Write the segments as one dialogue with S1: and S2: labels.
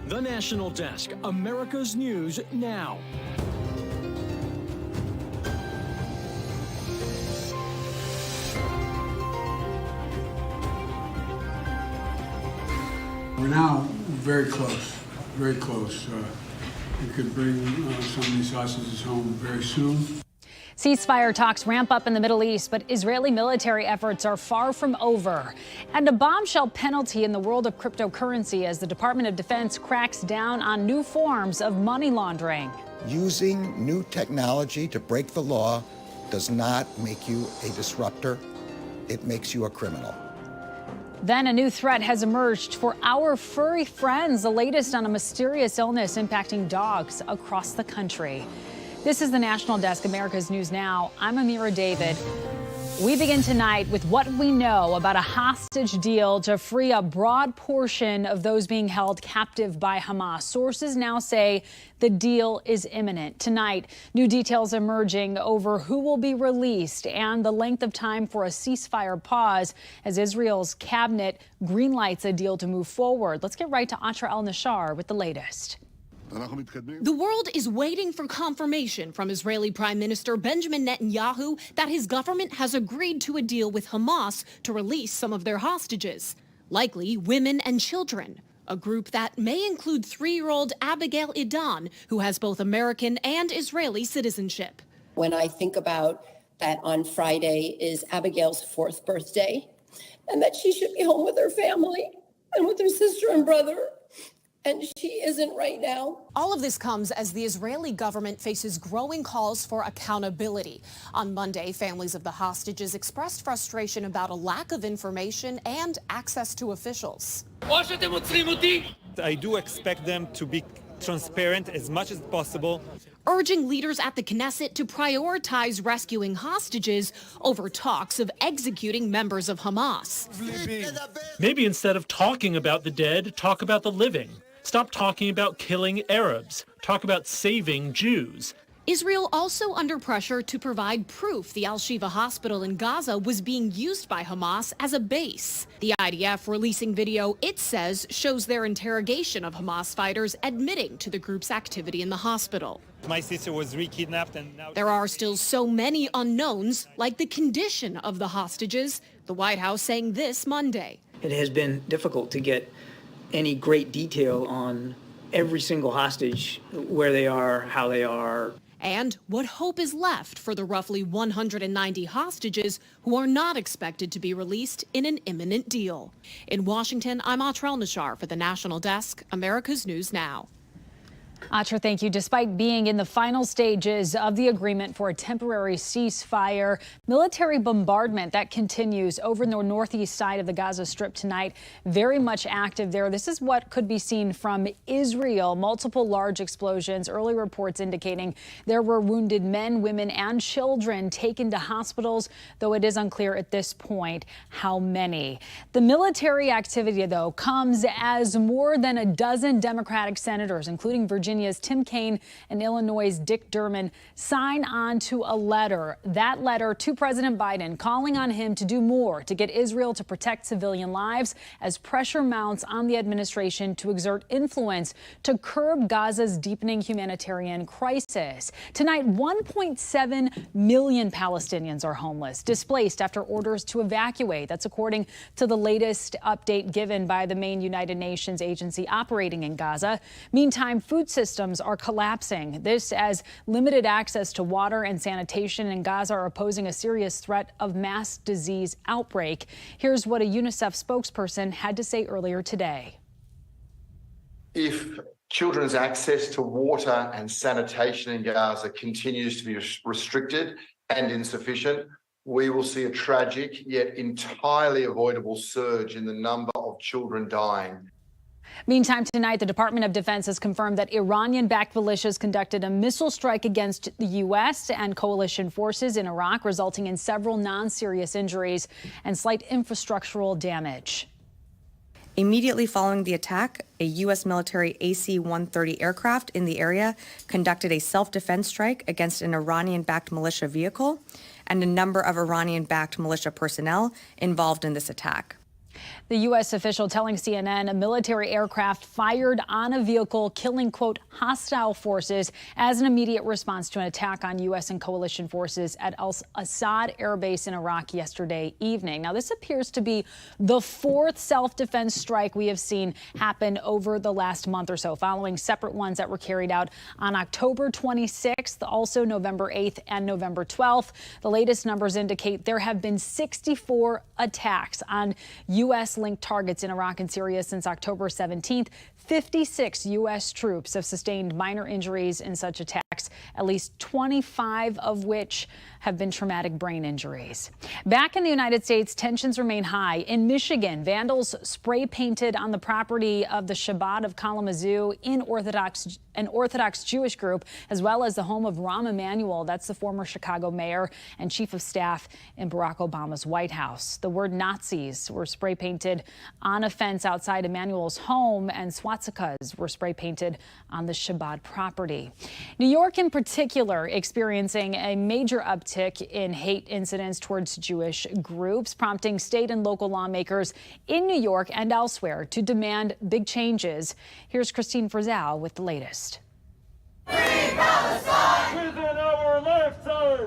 S1: The National Desk, America's News Now.
S2: We're now very close, very close. We could bring some of these hostages home very soon.
S3: Ceasefire talks ramp up in the Middle East, but Israeli military efforts are far from over. And a bombshell penalty in the world of cryptocurrency as the Department of Defense cracks down on new forms of money laundering.
S4: Using new technology to break the law does not make you a disruptor. It makes you a criminal.
S3: Then a new threat has emerged for our furry friends, the latest on a mysterious illness impacting dogs across the country. This is the National Desk, America's News Now. I'm Amira David. We begin tonight with what we know about a hostage deal to free a broad portion of those being held captive by Hamas. Sources now say the deal is imminent. Tonight, new details emerging over who will be released and the length of time for a ceasefire pause as Israel's cabinet greenlights a deal to move forward. Let's get right to Atra El-Nashar with the latest.
S5: The world is waiting for confirmation from Israeli Prime Minister Benjamin Netanyahu that his government has agreed to a deal with Hamas to release some of their hostages, likely women and children, a group that may include 3-year-old Abigail Idan, who has both American and Israeli citizenship.
S6: When I think about that on Friday is Abigail's 4th birthday, and that she should be home with her family and with her sister and brother, and she isn't right now.
S5: All of this comes as the Israeli government faces growing calls for accountability. On Monday, families of the hostages expressed frustration about a lack of information and access to officials.
S7: I do expect them to be transparent as much as possible,
S5: urging leaders at the Knesset to prioritize rescuing hostages over talks of executing members of Hamas.
S8: Maybe instead of talking about the dead, talk about the living. Stop talking about killing Arabs. Talk about saving Jews.
S5: Israel also under pressure to provide proof the Al-Shifa hospital in Gaza was being used by Hamas as a base. The IDF releasing video it says shows their interrogation of Hamas fighters admitting to the group's activity in the hospital.
S7: My sister was re-kidnapped and now...
S5: There are still so many unknowns, like the condition of the hostages, the White House saying this Monday.
S9: It has been difficult to get any great detail on every single hostage, where they are, how they are.
S5: And what hope is left for the roughly 190 hostages who are not expected to be released in an imminent deal. In Washington, I'm Atra El-Nashar for the National Desk, America's News Now.
S3: Atra, thank you. Despite being in the final stages of the agreement for a temporary ceasefire, military bombardment that continues over the northeast side of the Gaza Strip tonight, very much active there. This is what could be seen from Israel. Multiple large explosions, early reports indicating there were wounded men, women, and children taken to hospitals, though it is unclear at this point how many. The military activity, though, comes as more than a dozen Democratic senators, including Virginia's Tim Kaine and Illinois' Dick Durbin, sign on to a letter. That letter to President Biden calling on him to do more to get Israel to protect civilian lives as pressure mounts on the administration to exert influence to curb Gaza's deepening humanitarian crisis. Tonight, 1.7 million Palestinians are homeless, displaced after orders to evacuate. That's according to the latest update given by the main United Nations agency operating in Gaza. Meantime, food systems are collapsing. This as limited access to water and sanitation in Gaza are posing a serious threat of mass disease outbreak. Here's what a UNICEF spokesperson had to say earlier today.
S10: If children's access to water and sanitation in Gaza continues to be restricted and insufficient, we will see a tragic yet entirely avoidable surge in the number of children dying.
S3: Meantime, tonight, the Department of Defense has confirmed that Iranian-backed militias conducted a missile strike against the U.S. and coalition forces in Iraq, resulting in several non-serious injuries and slight infrastructural damage.
S11: Immediately following the attack, a U.S. military AC-130 aircraft in the area conducted a self-defense strike against an Iranian-backed militia vehicle and a number of Iranian-backed militia personnel involved in this attack.
S3: The U.S. official telling CNN a military aircraft fired on a vehicle, killing, quote, hostile forces as an immediate response to an attack on U.S. and coalition forces at al-Assad Air Base in Iraq yesterday evening. Now, this appears to be the fourth self-defense strike we have seen happen over the last month or so, following separate ones that were carried out on October 26th, also November 8th and November 12th. The latest numbers indicate there have been 64 attacks on U.S.-linked targets in Iraq and Syria since October 17th. 56 U.S. troops have sustained minor injuries in such attacks, at least 25 of which have been traumatic brain injuries. Back in the United States, tensions remain high. In Michigan, vandals spray painted on the property of the Shabbat of Kalamazoo an Orthodox Jewish group, as well as the home of Rahm Emanuel. That's the former Chicago mayor and chief of staff in Barack Obama's White House. The word Nazis were spray painted on a fence outside Emanuel's home, and swastikas were spray painted on the Shabbat property. New York in particular experiencing a major uptick in hate incidents towards Jewish groups, prompting state and local lawmakers in New York and elsewhere to demand big changes. Here's Christine Frizzell with the latest.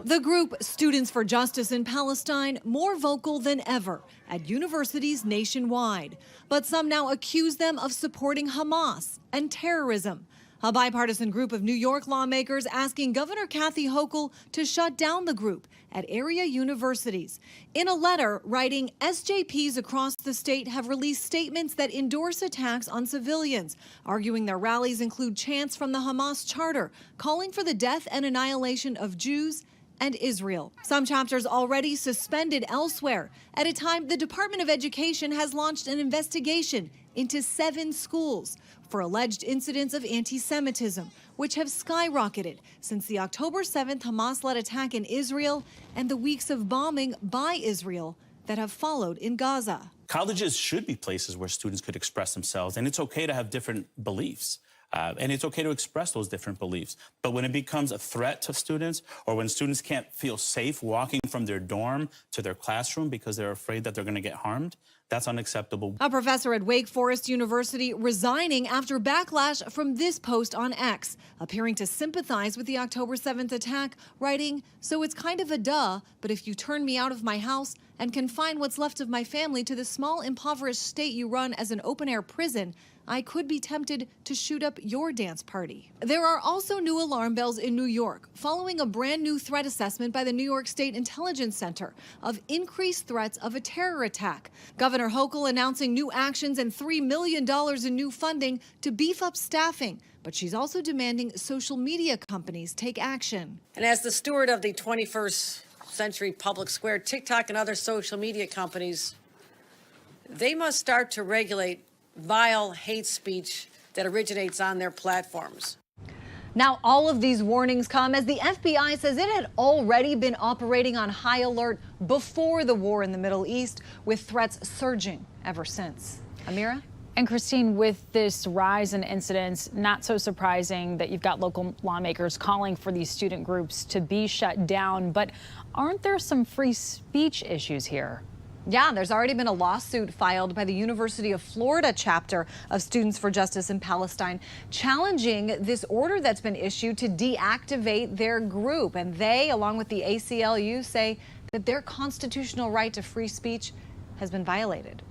S12: The group Students for Justice in Palestine more vocal than ever at universities nationwide. But some now accuse them of supporting Hamas and terrorism. A bipartisan group of New York lawmakers asking Governor Kathy Hochul to shut down the group at area universities. In a letter writing, SJPs across the state have released statements that endorse attacks on civilians, arguing their rallies include chants from the Hamas charter, calling for the death and annihilation of Jews and Israel. Some chapters already suspended elsewhere. At a time, the Department of Education has launched an investigation into 7 schools for alleged incidents of anti-Semitism, which have skyrocketed since the October 7th Hamas-led attack in Israel and the weeks of bombing by Israel that have followed in Gaza.
S13: Colleges should be places where students could express themselves, and it's okay to have different beliefs. And it's okay to express those different beliefs. But when it becomes a threat to students, or when students can't feel safe walking from their dorm to their classroom because they're afraid that they're going to get harmed, that's unacceptable.
S12: A professor at Wake Forest University resigning after backlash from this post on X, appearing to sympathize with the October 7th attack, writing, "So it's kind of a duh, but if you turn me out of my house and confine what's left of my family to the small, impoverished state you run as an open-air prison, I could be tempted to shoot up your dance party." There are also new alarm bells in New York, following a brand new threat assessment by the New York State Intelligence Center of increased threats of a terror attack. Governor Hochul announcing new actions and $3 million in new funding to beef up staffing. But she's also demanding social media companies take action.
S14: And as the steward of the 21st century public square, TikTok and other social media companies, they must start to regulate vile hate speech that originates on their platforms.
S12: Now, all of these warnings come as the FBI says it had already been operating on high alert before the war in the Middle East, with threats surging ever since. Amira?
S3: And Christine, with this rise in incidents, not so surprising that you've got local lawmakers calling for these student groups to be shut down. But aren't there some free speech issues here?
S12: Yeah, there's already been a lawsuit filed by the University of Florida chapter of Students for Justice in Palestine, challenging this order that's been issued to deactivate their group. And they, along with the ACLU, say that their constitutional right to free speech has been violated.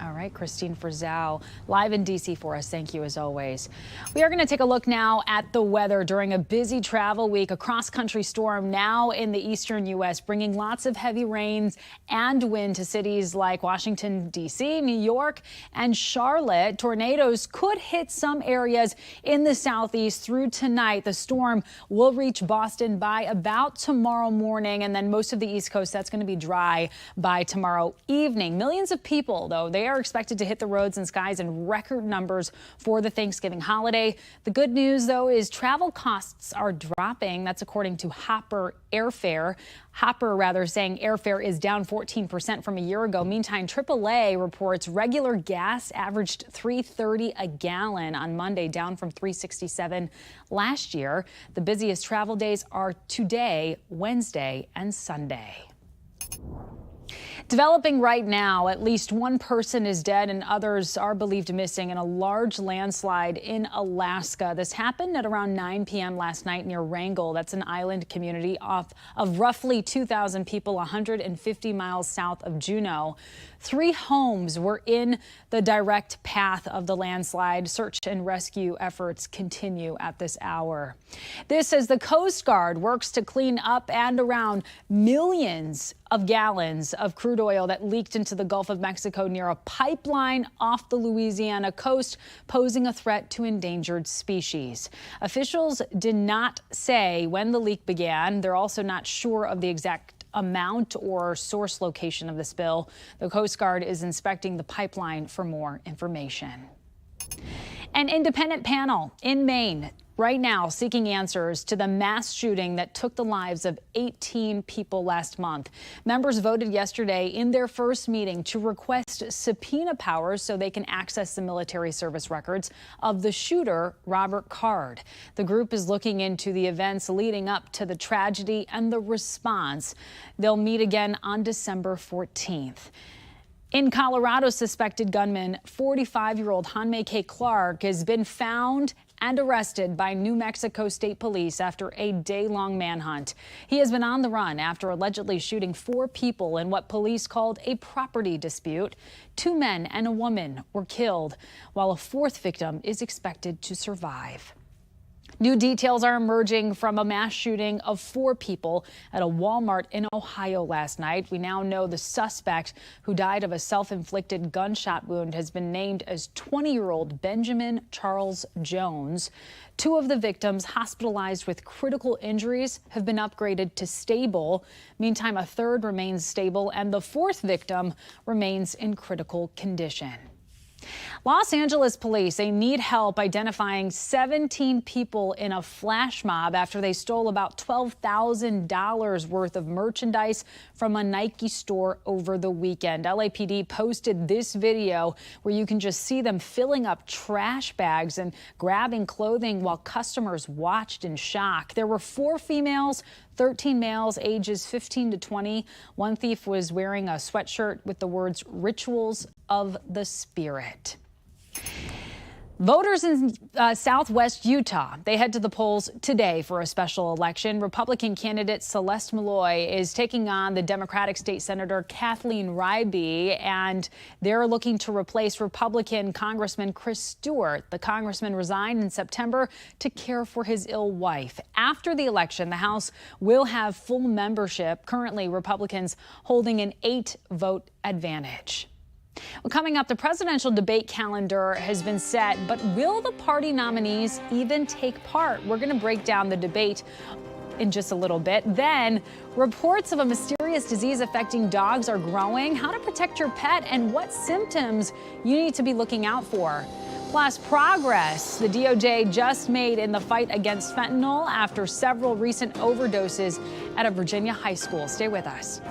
S3: All right, Christine Frizzell, live in D.C. for us. Thank you, as always. We are going to take a look now at the weather during a busy travel week. A cross-country storm now in the eastern U.S., bringing lots of heavy rains and wind to cities like Washington, D.C., New York, and Charlotte. Tornadoes could hit some areas in the southeast through tonight. The storm will reach Boston by about tomorrow morning, and then most of the East Coast, that's going to be dry by tomorrow evening. Millions of people, though, they are expected to hit the roads and skies in record numbers for the Thanksgiving holiday. The good news, though, is travel costs are dropping. That's according to Hopper saying airfare is down 14% from a year ago. Meantime, AAA reports regular gas averaged $3.30 a gallon on Monday, down from $3.67 last year. The busiest travel days are today, Wednesday, and Sunday. Developing right now, at least one person is dead and others are believed missing in a large landslide in Alaska. This happened at around 9 p.m. last night near Wrangell. That's an island community of roughly 2,000 people, 150 miles south of Juneau. 3 homes were in the direct path of the landslide. Search and rescue efforts continue at this hour. This as the Coast Guard works to clean up and around millions of gallons of crude oil that leaked into the Gulf of Mexico near a pipeline off the Louisiana coast, posing a threat to endangered species. Officials did not say when the leak began. They're also not sure of the exact amount or source location of the spill. The Coast Guard is inspecting the pipeline for more information. An independent panel in Maine right now seeking answers to the mass shooting that took the lives of 18 people last month. Members voted yesterday in their first meeting to request subpoena powers so they can access the military service records of the shooter, Robert Card. The group is looking into the events leading up to the tragedy and the response. They'll meet again on December 14th. In Colorado, suspected gunman 45-year-old Hanmei K. Clark has been found and arrested by New Mexico State Police after a day-long manhunt. He has been on the run after allegedly shooting 4 people in what police called a property dispute. 2 men and a woman were killed, while a 4th victim is expected to survive. New details are emerging from a mass shooting of 4 people at a Walmart in Ohio last night. We now know the suspect, who died of a self-inflicted gunshot wound, has been named as 20-year-old Benjamin Charles Jones. 2 of the victims, hospitalized with critical injuries, have been upgraded to stable. Meantime, a 3rd remains stable, and the 4th victim remains in critical condition. Los Angeles police, they need help identifying 17 people in a flash mob after they stole about $12,000 worth of merchandise from a Nike store over the weekend. LAPD posted this video where you can just see them filling up trash bags and grabbing clothing while customers watched in shock. There were 4 females, 13 males ages 15 to 20. One thief was wearing a sweatshirt with the words "Rituals of the Spirit." Voters in southwest Utah, they head to the polls today for a special election. Republican candidate Celeste Malloy is taking on the Democratic State Senator Kathleen Ryby, and they're looking to replace Republican Congressman Chris Stewart. The congressman resigned in September to care for his ill wife. After the election, the House will have full membership. Currently, Republicans holding an 8-vote advantage. Well, coming up, the presidential debate calendar has been set, but will the party nominees even take part? We're going to break down the debate in just a little bit. Then, reports of a mysterious disease affecting dogs are growing, how to protect your pet, and what symptoms you need to be looking out for. Plus, progress the DOJ just made in the fight against fentanyl after several recent overdoses at a Virginia high school. Stay with us.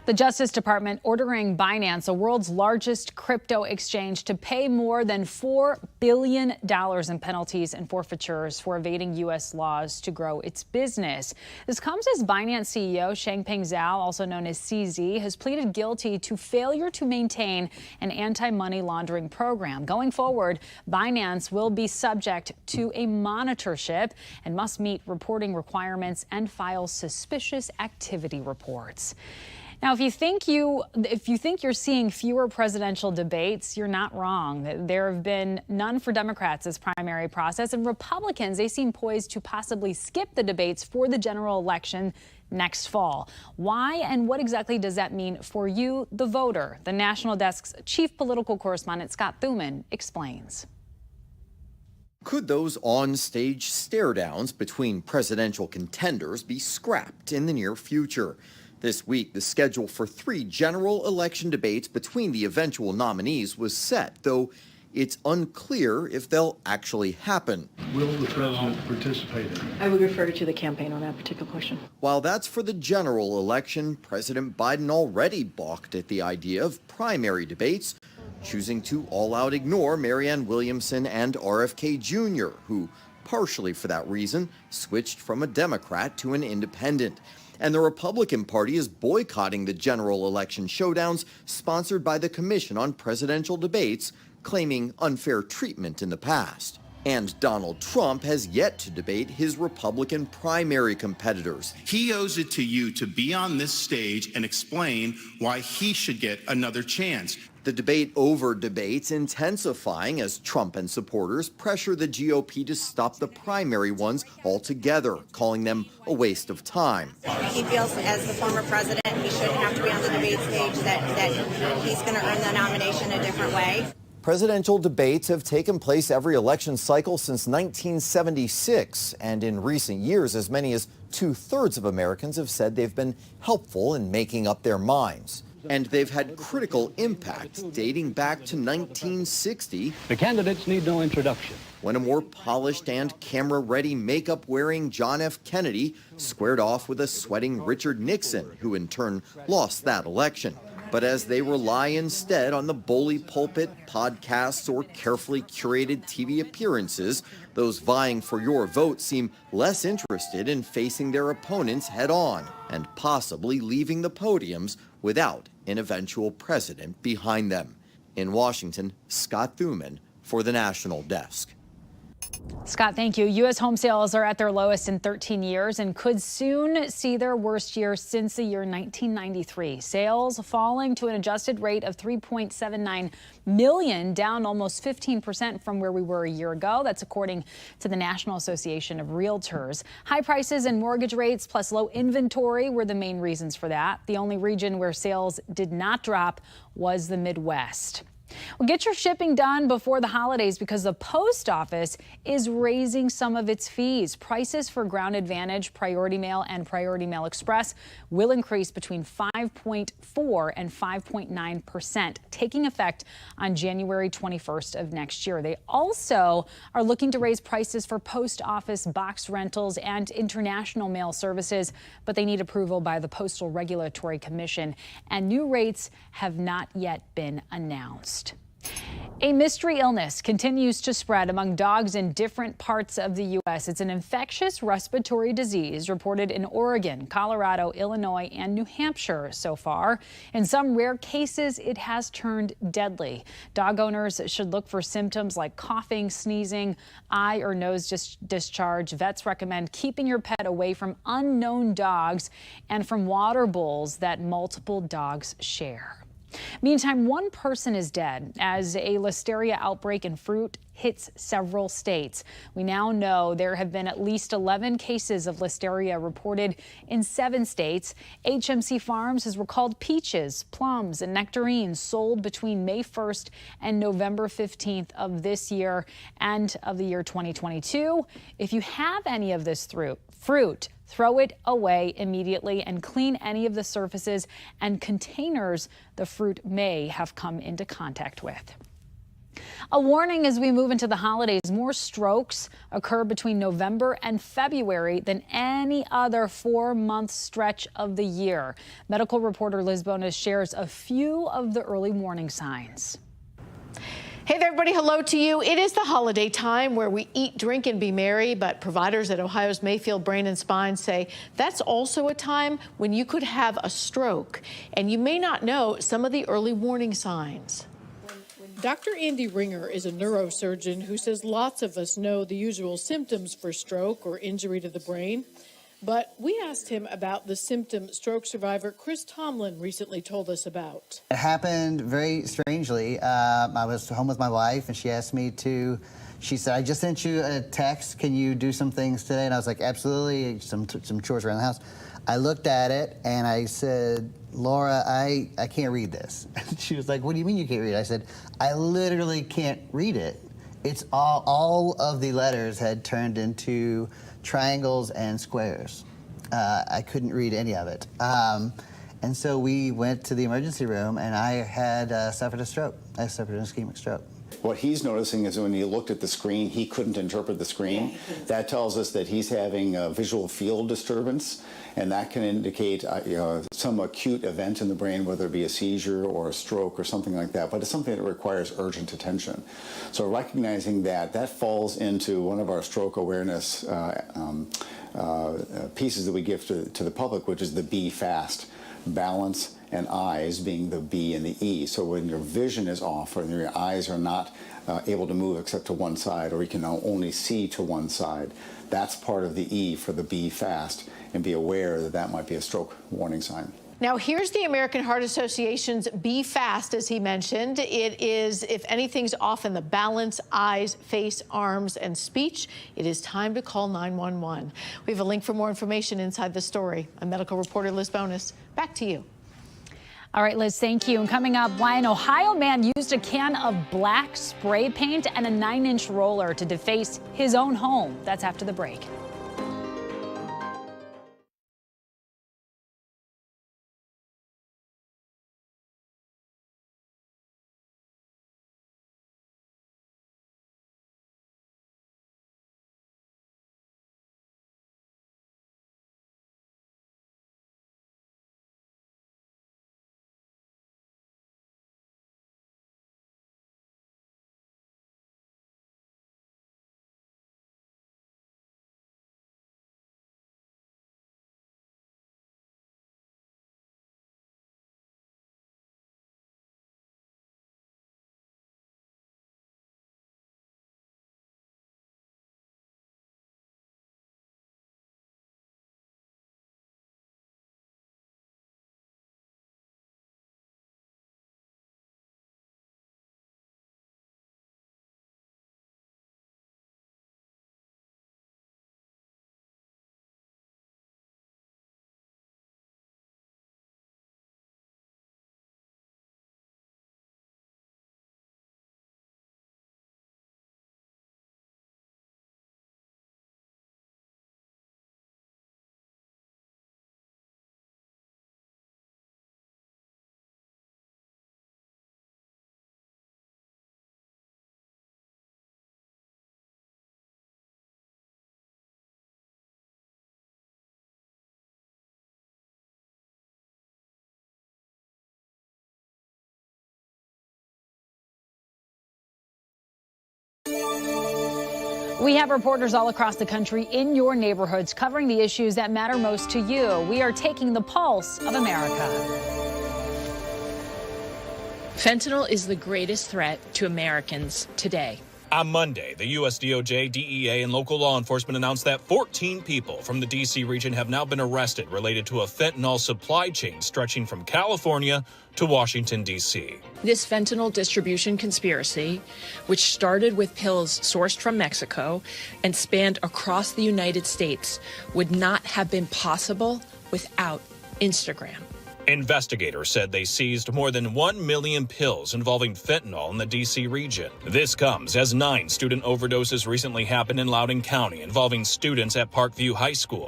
S3: The Justice Department ordering Binance, the world's largest crypto exchange, to pay more than $4 billion in penalties and forfeitures for evading U.S. laws to grow its business. This comes as Binance CEO Changpeng Zhao, also known as CZ, has pleaded guilty to failure to maintain an anti-money laundering program. Going forward, Binance will be subject to a monitorship and must meet reporting requirements and file suspicious activity reports. Now, if you think you're seeing fewer presidential debates, you're not wrong. There have been none for Democrats this primary process, and Republicans, they seem poised to possibly skip the debates for the general election next fall. Why and what exactly does that mean for you, the voter? The National Desk's chief political correspondent, Scott Thuman, explains.
S15: Could those on-stage stare-downs between presidential contenders be scrapped in the near future? This week, the schedule for 3 general election debates between the eventual nominees was set, though it's unclear if they'll actually happen.
S16: Will the president participate in it?
S17: I would refer to the campaign on that particular question.
S15: While that's for the general election, President Biden already balked at the idea of primary debates, choosing to all-out ignore Marianne Williamson and RFK Jr., who, partially for that reason, switched from a Democrat to an independent. And the Republican Party is boycotting the general election showdowns sponsored by the Commission on Presidential Debates, claiming unfair treatment in the past. And Donald Trump has yet to debate his Republican primary competitors.
S18: He owes it to you to be on this stage and explain why he should get another chance.
S15: The debate over debates intensifying as Trump and supporters pressure the GOP to stop the primary ones altogether, calling them a waste of time.
S19: He feels, as the former president, he shouldn't have to be on the debate stage, that he's going to earn the nomination a different way.
S15: Presidential debates have taken place every election cycle since 1976, and in recent years, as many as 2/3 of Americans have said they've been helpful in making up their minds. And they've had critical impact dating back to 1960.
S20: The candidates need no introduction.
S15: When a more polished and camera-ready makeup-wearing John F. Kennedy squared off with a sweating Richard Nixon, who in turn lost that election. But as they rely instead on the bully pulpit, podcasts, or carefully curated TV appearances, those vying for your vote seem less interested in facing their opponents head-on and possibly leaving the podiums without an eventual president behind them. In Washington, Scott Thuman for the National Desk.
S3: Scott, thank you. U.S. home sales are at their lowest in 13 years and could soon see their worst year since the year 1993. Sales falling to an adjusted rate of 3.79 million, down almost 15% from where we were a year ago. That's according to the National Association of Realtors. High prices and mortgage rates plus low inventory were the main reasons for that. The only region where sales did not drop was the Midwest. Well, get your shipping done before the holidays because the post office is raising some of its fees. Prices for Ground Advantage, Priority Mail, and Priority Mail Express will increase between 5.4 and 5.9%, taking effect on January 21st of next year. They also are looking to raise prices for post office box rentals and international mail services, but they need approval by the Postal Regulatory Commission, and new rates have not yet been announced. A mystery illness continues to spread among dogs in different parts of the U.S. It's an infectious respiratory disease reported in Oregon, Colorado, Illinois, and New Hampshire so far. In some rare cases, it has turned deadly. Dog owners should look for symptoms like coughing, sneezing, eye or nose discharge. Vets recommend keeping your pet away from unknown dogs and from water bowls that multiple dogs share. Meantime, one person is dead as a listeria outbreak in fruit hits several states. We now know there have been at least 11 cases of listeria reported in 7 states. HMC Farms has recalled peaches, plums, and nectarines sold between May 1st and November 15th of this year and of the year 2022. If you have any of this fruit, throw it away immediately and clean any of the surfaces and containers the fruit may have come into contact with. A warning as we move into the holidays. More strokes occur between November and February than any other 4-month stretch of the year. Medical reporter Liz Bonas shares a few of the early warning signs.
S21: Hey there, everybody. Hello to you. It is the holiday time where we eat, drink, and be merry, but providers at Ohio's Mayfield Brain and Spine say that's also a time when you could have a stroke, and you may not know some of the early warning signs.
S22: Dr. Andy Ringer is a neurosurgeon who says lots of us know the usual symptoms for stroke or injury to the brain. But we asked him about the symptom stroke survivor Chris Tomlin recently told us about.
S23: It happened very strangely. I was home with my wife, and she asked me to, she said, I just sent you a text. Can you do some things today? And I was like, absolutely, some chores around the house. I looked at it, and I said, Laura, I can't read this. She was like, what do you mean you can't read it? I said, I literally can't read it. It's all of the letters had turned into triangles and squares. I couldn't read any of it. And so we went to the emergency room, and I had suffered a stroke. I suffered an ischemic stroke.
S24: What he's noticing is when he looked at the screen, he couldn't interpret the screen. That tells us that he's having a visual field disturbance, and that can indicate some acute event in the brain, whether it be a seizure or a stroke or something like that, but it's something that requires urgent attention. So recognizing that falls into one of our stroke awareness pieces that we give to the public, which is the B FAST, balance and eyes being the B and the E. So when your vision is off or your eyes are not able to move except to one side, or you can only see to one side, that's part of the E for the B FAST, and be aware that that might be a stroke warning sign.
S21: Now, here's the American Heart Association's Be Fast, as he mentioned. It is, if anything's off in the balance, eyes, face, arms, and speech, it is time to call 911. We have a link for more information inside the story. I'm medical reporter Liz Bonas. Back to you.
S3: All right, Liz, thank you. And coming up, why an Ohio man used a can of black spray paint and a 9-inch roller to deface his own home. That's after the break. We have reporters all across the country in your neighborhoods covering the issues that matter most to you. We are taking the pulse of America.
S25: Fentanyl is the greatest threat to Americans today.
S26: On Monday, the U.S. DOJ, DEA, and local law enforcement announced that 14 people from the D.C. region have now been arrested related to a fentanyl supply chain stretching from California to Washington, D.C.
S25: This fentanyl distribution conspiracy, which started with pills sourced from Mexico and spanned across the United States, would not have been possible without Instagram.
S26: Investigators said they seized more than 1 million pills involving fentanyl in the D.C. region. This comes as 9 student overdoses recently happened in Loudoun County involving students at Parkview High School.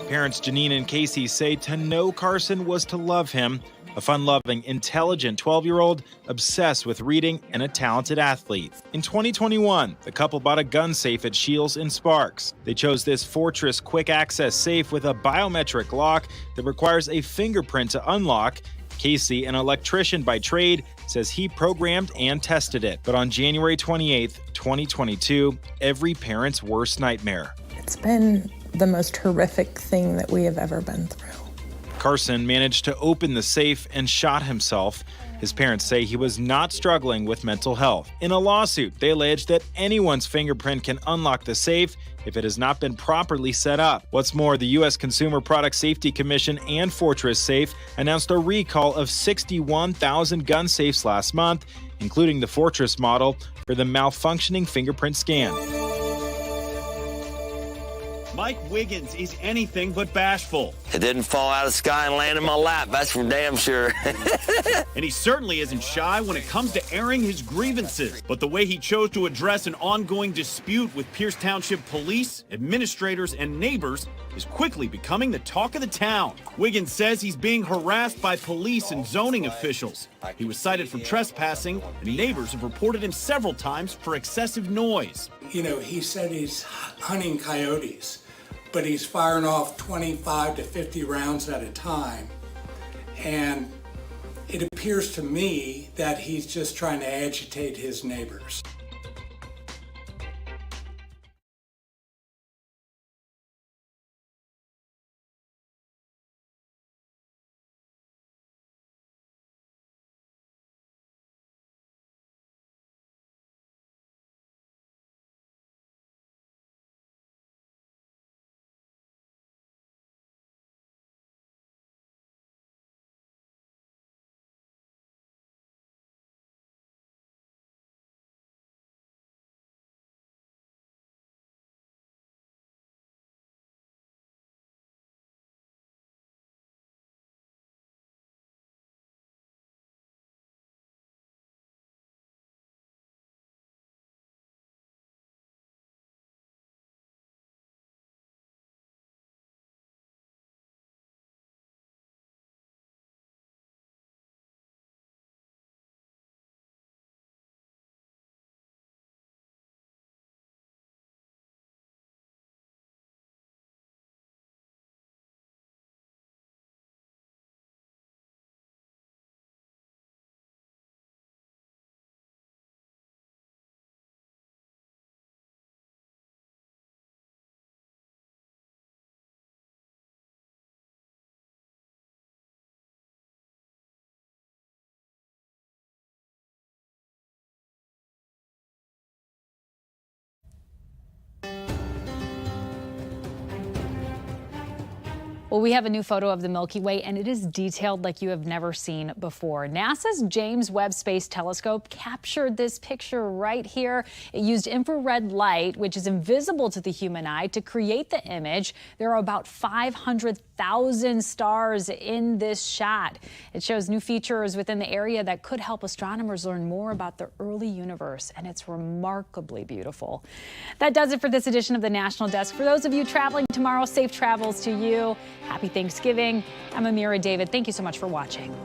S27: Parents Janine and Casey say to know Carson was to love him,
S1: a fun-loving, intelligent 12-year-old obsessed with reading and a talented athlete. In 2021, the couple bought a gun safe at Shields in Sparks. They chose this Fortress quick access safe with a biometric lock that requires a fingerprint to unlock. Casey, an electrician by trade, says he programmed and tested it. But on January 28th, 2022, every parent's worst nightmare.
S2: It's been the most horrific thing that we have ever been through.
S1: Carson managed to open the safe and shot himself. His parents say he was not struggling with mental health. In a lawsuit, they allege that anyone's fingerprint can unlock the safe if it has not been properly set up. What's more, the U.S. Consumer Product Safety Commission and Fortress Safe announced a recall of 61,000 gun safes last month, including the Fortress model, for the malfunctioning fingerprint scan.
S4: Mike Wiggins is anything but bashful.
S6: It didn't fall out of the sky and land in my lap, that's for damn sure.
S4: And he certainly isn't shy when it comes to airing his grievances. But the way he chose to address an ongoing dispute with Pierce Township police, administrators, and neighbors is quickly becoming the talk of the town. Wiggins says he's being harassed by police and zoning officials. He was cited for trespassing, and neighbors have reported him several times for excessive noise.
S7: You know, he said he's hunting coyotes, but he's firing off 25 to 50 rounds at a time. And it appears to me that he's just trying to agitate his neighbors.
S3: Well, we have a new photo of the Milky Way, and it is detailed like you have never seen before. NASA's James Webb Space Telescope captured this picture right here. It used infrared light, which is invisible to the human eye, to create the image. There are about 500,000 stars in this shot. It shows new features within the area that could help astronomers learn more about the early universe, and it's remarkably beautiful. That does it for this edition of the National Desk. For those of you traveling tomorrow, safe travels to you. Happy Thanksgiving. I'm Amira David. Thank you so much for watching.